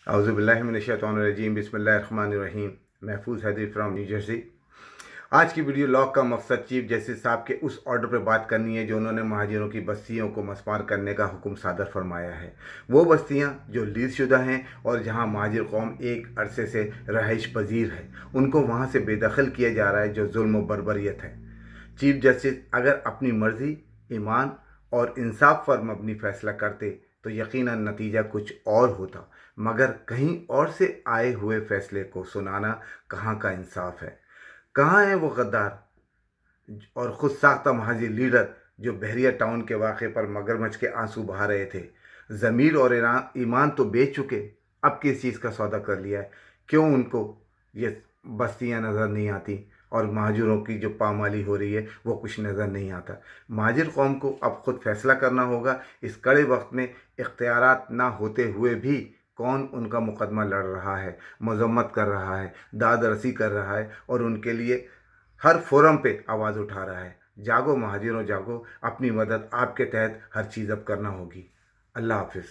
औज़ुबिल्लाहिमिनश्शैतानिर्रजीम बिस्मिल्लाहिर्रहमानिर्रहीम। महफूज Hydari from new Jersey. आज की वीडियो लॉग का मकसद चीफ जस्टिस साहब के उस ऑर्डर पर बात करनी है जो उन्होंने महाजिरों की बस्तियों को मस्मार करने का हुक्म सादर फरमाया है। वो बस्तियां जो लीज शुदा हैं और जहां महाजिर कौम एक अरसे से रहाइश पजीर है, उनको वहां से बेदखल किया जा रहा है, जो जुल्म व बर्बरियत है। चीफ जस्टिस अगर अपनी मर्जी, ईमान और इंसाफ पर मबनी फैसला करते तो यकीनन नतीजा कुछ और होता, मगर कहीं और से आए हुए फैसले को सुनाना कहाँ का इंसाफ है। कहाँ है वो गद्दार और खुद साख्ता महाजी लीडर जो बहरिया टाउन के वाक़े पर मगरमच्छ के आंसू बहा रहे थे। ज़मीर और ईमान तो बेच चुके, अब किस चीज़ का सौदा कर लिया है। क्यों उनको ये बस्तियां नज़र नहीं आती और महाजरों की जो पामाली हो रही है वो कुछ नज़र नहीं आता। महाजिर कौम को अब खुद फैसला करना होगा। इस कड़े वक्त में इख्तियारात ना होते हुए भी कौन उनका मुकदमा लड़ रहा है, मजम्मत कर रहा है, दाद रसी कर रहा है और उनके लिए हर फोरम पे आवाज़ उठा रहा है। जागो महाजिरों जागो, अपनी मदद आपके तहत हर चीज़ अब करना होगी। अल्लाह हाफिज़।